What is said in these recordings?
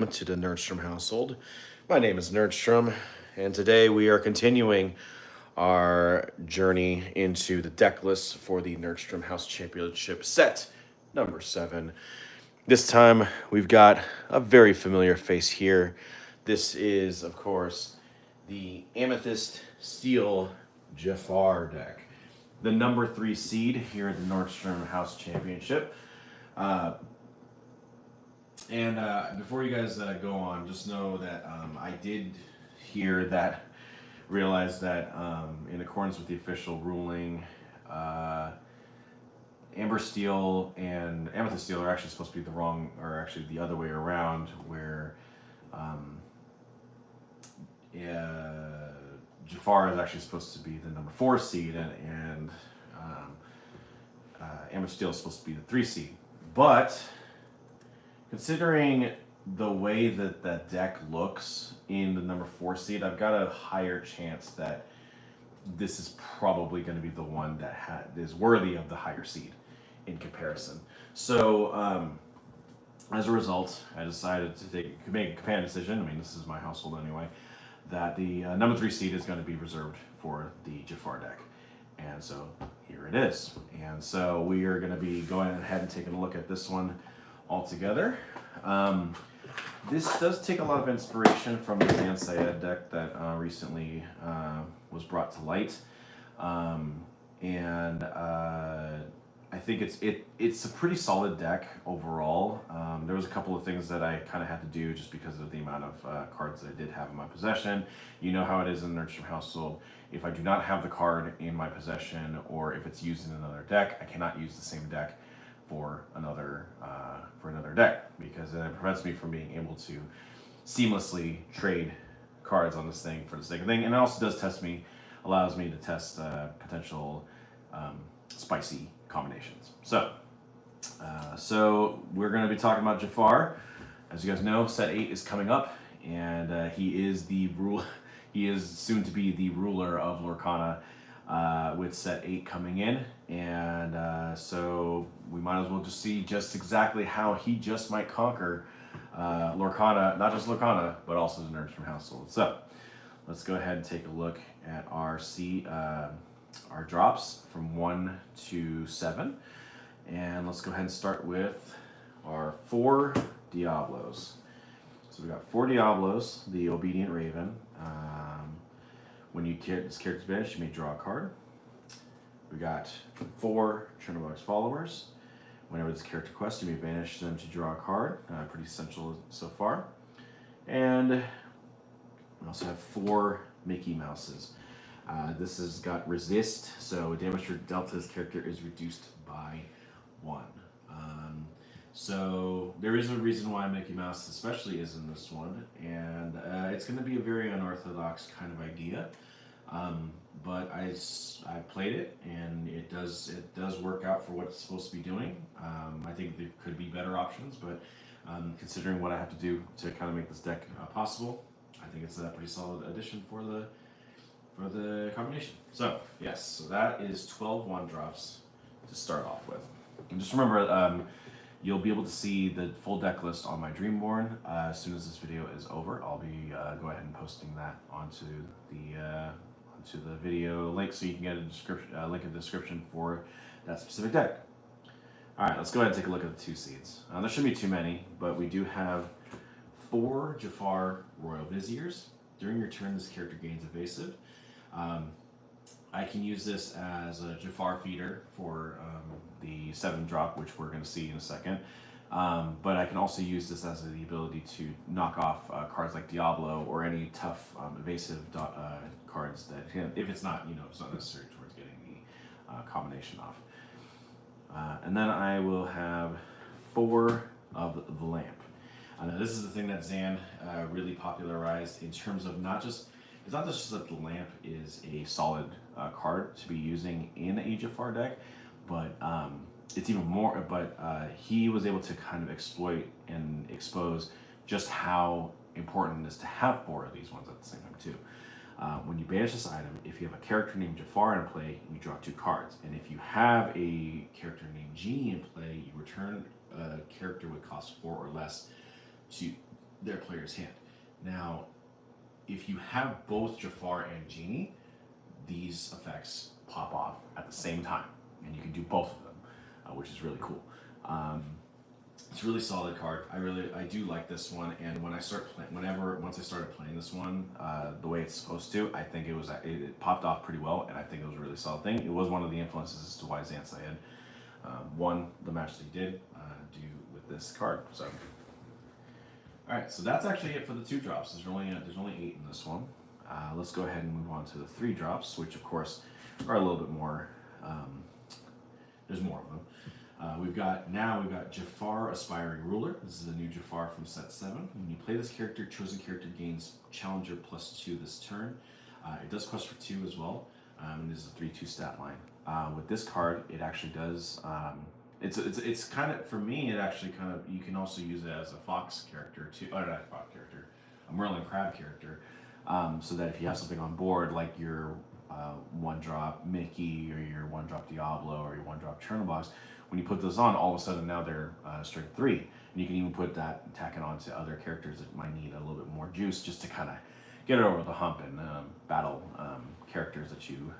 To the Nerdstrom household. My name is Nerdstrom, and today we are continuing our journey into the deck list for the Nerdstrom House Championship set number 7. This time we've got a very familiar face here. This is, of course, the Amethyst Steel Jafar deck, the number 3 seed here at the Nordstrom House Championship. And before you guys go on, just know that I did hear that, realize that in accordance with the official ruling, Amber Steel and Amethyst Steel are actually supposed to be the wrong, or actually the other way around, where um, Jafar is actually supposed to be the number 4 seed, and Amber Steel is supposed to be the 3 seed. But considering the way that that deck looks in the number 4 seed, I've got a higher chance that this is probably going to be the one that is worthy of the higher seed in comparison. So, as a result, I decided to make a companion decision. I mean, this is my household anyway, that the number 3 seed is going to be reserved for the Jafar deck. And so here it is. And so we are going to be going ahead and taking a look at this one altogether. This does take a lot of inspiration from the Zan Syed deck that recently was brought to light, and I think it's a pretty solid deck overall. There was a couple of things that I kind of had to do just because of the amount of cards that I did have in my possession. You know how it is in the Nerdstrom household. If I do not have the card in my possession, or if it's used in another deck, I cannot use the same deck for another deck, because it prevents me from being able to seamlessly trade cards on this thing for the sake of thing, and it also allows me to test potential spicy combinations. So we're going to be talking about Jafar. As you guys know, set 8 is coming up, and he is he is soon to be the ruler of Lorcana, with set 8 coming in, and so we might as well just see just exactly how he just might conquer Lorcana, not just Lorcana, but also the Nerdstrom household. So let's go ahead and take a look at our drops from 1 to 7, and let's go ahead and start with our 4 Diablos. So we got 4 Diablos, the Obedient Raven. When you get this character's banished, you may draw a card. We got 4 Chernobog's Followers. Whenever this character quests, you may banish them to draw a card. Pretty essential so far. And we also have 4 Mickey Mouses. This has got resist, so damage dealt to this character is reduced by 1. So there is a reason why Mickey Mouse especially is in this one, and it's going to be a very unorthodox kind of idea, but I played it, and it does work out for what it's supposed to be doing. I think there could be better options, but considering what I have to do to kind of make this deck possible, I think it's a pretty solid addition for the combination. So yes, so that is 12 1-drops to start off with. And just remember, you'll be able to see the full deck list on my Dreamborn as soon as this video is over. I'll be go ahead and posting that onto the video link, so you can get a link in the description for that specific deck. All right, let's go ahead and take a look at the 2 seeds. There shouldn't be too many, but we do have 4 Jafar Royal Viziers. During your turn, this character gains evasive. I can use this as a Jafar feeder for the 7-drop, which we're going to see in a second. But I can also use this as the ability to knock off cards like Diablo or any tough evasive cards that, if it's not, it's not necessary towards getting the combination off. And then I will have 4 of the Lamp. Now this is the thing that Zan really popularized in terms of it's not just that the Lamp is a solid card to be using in a Jafar deck, but it's even more. But he was able to kind of exploit and expose just how important it is to have 4 of these ones at the same time too. When you banish this item, if you have a character named Jafar in play, you draw 2 cards, and if you have a character named Genie in play, you return a character with cost 4 or less to their player's hand. Now, if you have both Jafar and Genie, these effects pop off at the same time, and you can do both of them, which is really cool. It's a really solid card. I do like this one, and when I start playing, once I started playing this one, the way it's supposed to, I think it popped off pretty well, and I think it was a really solid thing. It was one of the influences as to why Zan Syed won the match that he did do with this card. So, all right, so that's actually it for the 2 drops. There's only 8 in this one. Let's go ahead and move on to the 3 drops, which of course are a little bit more. There's more of them. We've got Jafar, Aspiring Ruler. This is a new Jafar from set 7. When you play this character, chosen character gains Challenger +2 this turn. It does quest for 2 as well. And this is a 3/2 stat line. With this card, it actually does. It's kind of, for me, it actually kind of, you can also use it as a Fox character too. Not a Fox character, a Merlin Crab character. So that if you have something on board like your 1-drop Mickey or your 1-drop Diablo or your 1-drop Chernobog, when you put those on, all of a sudden now they're strength 3. And you can even tack it on to other characters that might need a little bit more juice just to kind of get it over the hump and battle characters that you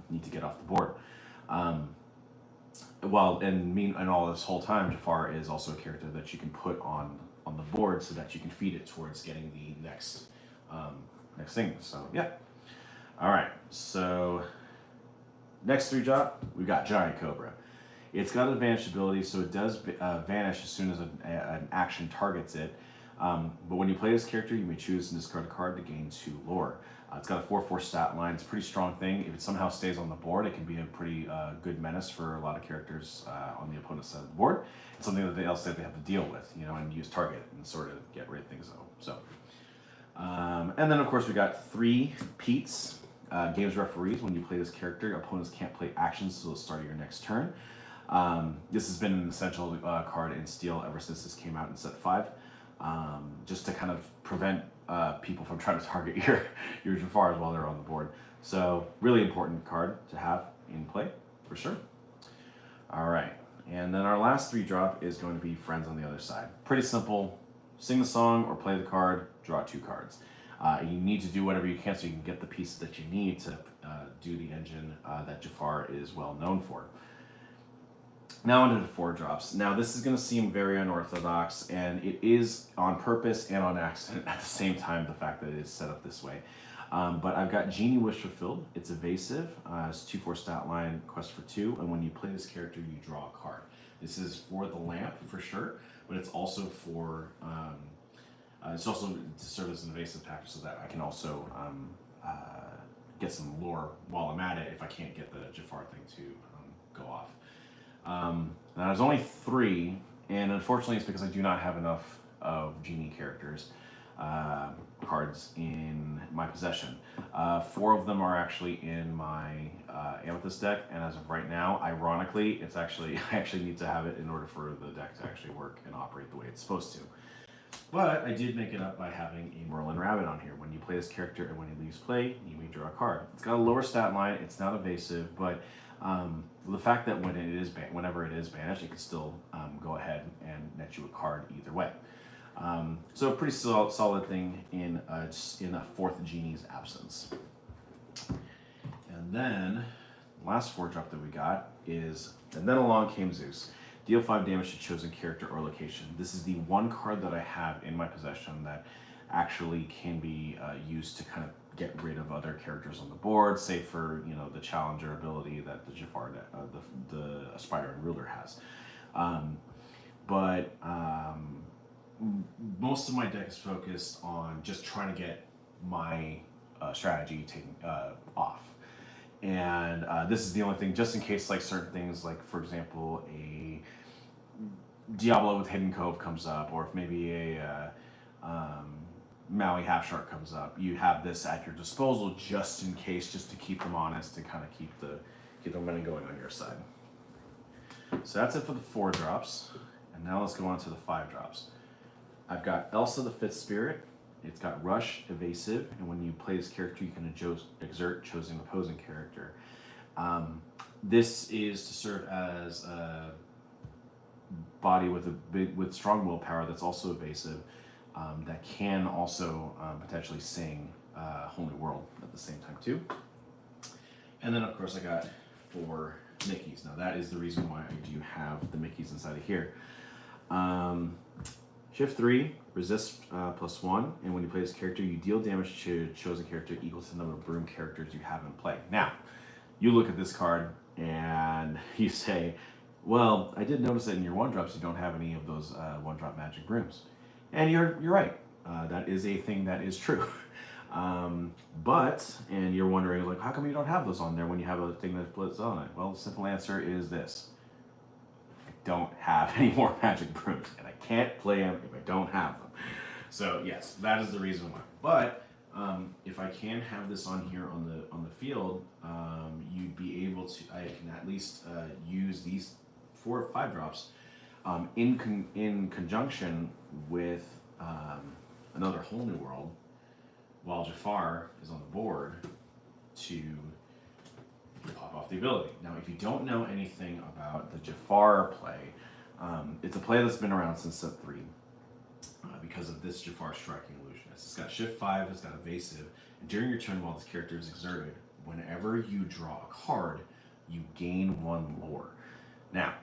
need to get off the board. And all this whole time, Jafar is also a character that you can put on the board so that you can feed it towards getting the next thing. So yeah. All right. So next 3 drop, we've got Giant Cobra. It's got advanced ability, so it does vanish as soon as an action targets it. But when you play this character, you may choose and discard a card to gain 2 lore. It's got a 4/4 stat line. It's a pretty strong thing. If it somehow stays on the board, it can be a pretty good menace for a lot of characters on the opponent's side of the board. It's something that they have to deal with, and use target and sort of get rid of things though. So, and then of course we got 3 Pete's. Games referees. When you play this character, opponents can't play actions until the start of your next turn. This has been an essential card in Steel ever since this came out in set 5, just to kind of prevent people from trying to target your Jafars while they're on the board. So really important card to have in play for sure. All right, and then our last 3 drop is going to be Friends on the Other Side. Pretty simple. Sing the song or play the card, draw 2 cards. You need to do whatever you can so you can get the pieces that you need to do the engine that Jafar is well known for. Now onto the 4 drops. Now this is going to seem very unorthodox, and it is on purpose and on accident at the same time, the fact that it is set up this way. But I've got Genie Wish Fulfilled. It's evasive. It's 2/4 stat line, quest for 2, and when you play this character, you draw a card. This is for the lamp for sure, but it's also for it's also to serve as an evasive factor so that I can also get some lore while I'm at it if I can't get the Jafar thing to go off. Now there's only 3, and unfortunately it's because I do not have enough of Genie characters cards in my possession. 4 of them are actually in my Amethyst deck, and as of right now, ironically, I actually need to have it in order for the deck to actually work and operate the way it's supposed to. But I did make it up by having a Merlin Rabbit on here. When you play this character and when he leaves play, you may draw a card. It's got a lower stat line, it's not evasive, but the fact that whenever it is banished, it can still go ahead and net you a card either way. So a pretty solid thing in a 4th Genie's absence. And then, last 4 drop that we got is, and then along came Zeus. Deal 5 damage to chosen character or location. This is the one card that I have in my possession that actually can be used to kind of get rid of other characters on the board, save for the Challenger ability that the Jafar, the Aspiring Ruler has. But most of my deck is focused on just trying to get my strategy taken off. And this is the only thing, just in case like certain things, like for example, a Diablo with Hidden Cove comes up, or if maybe a Maui Half Shark comes up, you have this at your disposal just in case, just to keep them honest and kind of keep the money going on your side. So that's it for the 4 drops. And now let's go on to the 5 drops. I've got Elsa the 5th Spirit. It's got Rush, Evasive, and when you play this character, you can exert chosen opposing character. This is to serve as a body with strong willpower that's also evasive. that can also potentially sing Whole New World at the same time too. And then of course I got 4 Mickeys. Now that is the reason why I do have the Mickeys inside of here. Shift 3, resist +1, and when you play this character, you deal damage to a chosen character equal to the number of broom characters you have in play. Now, you look at this card and you say, well, I did notice that in your 1-drops you don't have any of those 1-drop magic brooms. And you're right. That is a thing that is true. And you're wondering, like, how come you don't have those on there when you have a thing that splits on it? Well, the simple answer is this. I don't have any more magic brooms, and I can't play them if I don't have them. So yes, that is the reason why. But if I can have this on here on the field, you'd be able to. I can at least use these 4 or 5 drops in conjunction with another Whole New World, while Jafar is on the board to pop off the ability. Now, if you don't know anything about the Jafar play, it's a play that's been around since set 3 because of this Jafar striking illusionist. It's got shift 5, it's got evasive, and during your turn while this character is exerted, whenever you draw a card, you gain 1 lore. Now,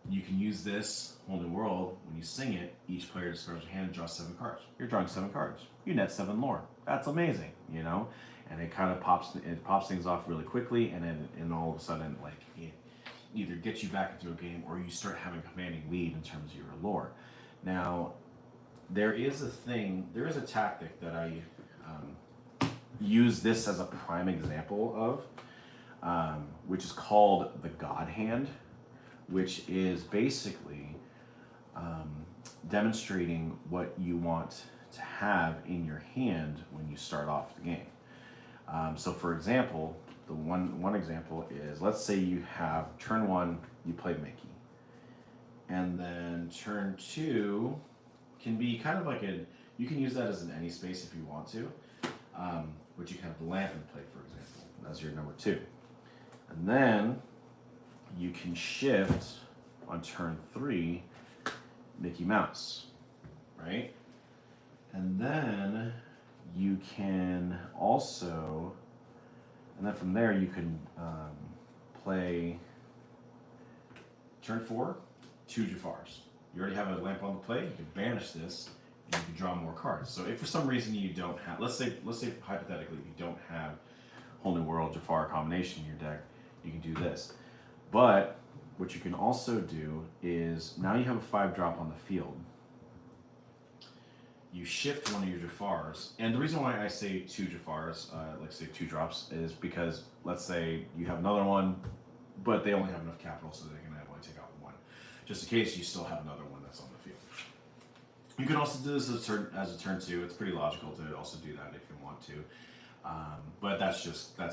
you can use this Whole New World when you sing it. Each player discards their hand and draws 7 cards. You're drawing 7 cards. You net 7 lore. That's amazing, you know. And it kind of pops things off really quickly, and then all of a sudden, like, it either gets you back into a game or you start having a commanding lead in terms of your lore. Now, there is a tactic that I use this as a prime example of, which is called the God Hand, which is basically demonstrating what you want to have in your hand when you start off the game. So for example, the one example is, let's say you have turn 1, you play Mickey. And then turn 2 can be kind of like you can use that as an any space if you want to. But you can have the lamp in play, for example. That's your number 2. And then you can shift on turn 3 Mickey Mouse, right? And then you can also, and then from there you can play turn 4, 2 Jafars. You already have a lamp on the play, you can banish this, and you can draw more cards. So if for some reason you don't have, let's say hypothetically you don't have Whole New World Jafar combination in your deck, you can do this. But what you can also do is, now you have a 5-drop on the field. You shift one of your Jafars, and the reason why I say 2 Jafars, like say 2 drops, is because let's say you have another one, but they only have enough capital so they can only take out 1, just in case you still have another one that's on the field. You can also do this as a turn 2. It's pretty logical to also do that if you want to. But that's just an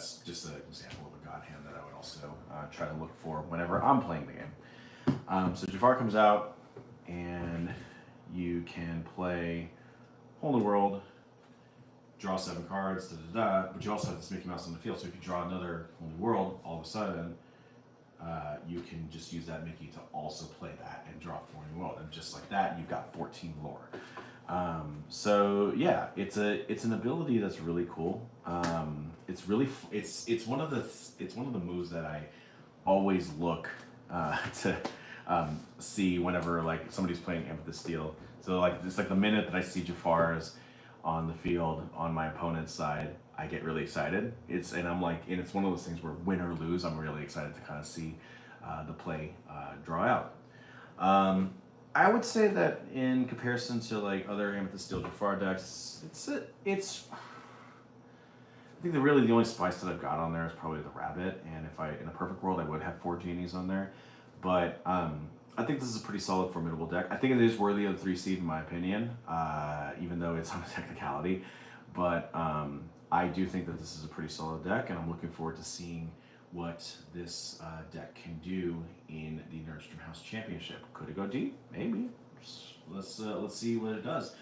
example of a God Hand that I would also try to look for whenever I'm playing the game. So Jafar comes out, and you can play Whole New World, draw 7 cards, but you also have this Mickey Mouse on the field. So if you draw another Whole New World, all of a sudden you can just use that Mickey to also play that and draw 4 New World, and just like that, you've got 14 lore. So yeah, it's an ability that's really cool. It's one of the moves that I always look to see whenever like somebody's playing Amethyst Steel. So like it's like the minute that I see Jafars on the field on my opponent's side, I get really excited. It's one of those things where win or lose, I'm really excited to kind of see the play draw out. I would say that in comparison to like other Amethyst Steel Jafar decks, it's I think the only spice that I've got on there is probably the rabbit, and in a perfect world I would have 4 genies on there, but I think this is a pretty solid, formidable deck. I think it is worthy of the 3 seed in my opinion, even though it's on a technicality, but I do think that this is a pretty solid deck, and I'm looking forward to seeing what this deck can do in the Nerdstrom House Championship. Could it go deep? Maybe. Let's see what it does.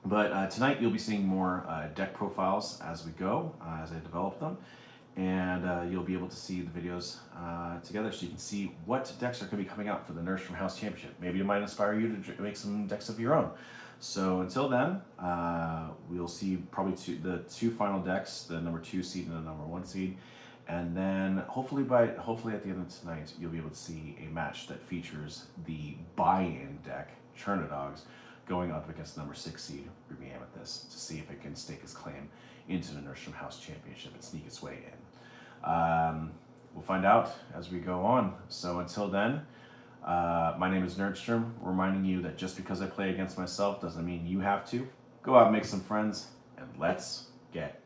But tonight you'll be seeing more deck profiles as we go, as I develop them. and you'll be able to see the videos together, so you can see what decks are going to be coming out for the Nerdstrom House Championship. Maybe it might inspire you to make some decks of your own. So until then, we'll see probably the two final decks, the number 2 seed and the number 1 seed. And then hopefully at the end of tonight, you'll be able to see a match that features the buy-in deck, Chernadogs, going up against the number 6 seed, Ruby Amethyst, to see if it can stake its claim into the Nerdstrom House Championship and sneak its way in. We'll find out as we go on. So until then, my name is Nerdstrom, reminding you that just because I play against myself doesn't mean you have to. Go out and make some friends, and let's get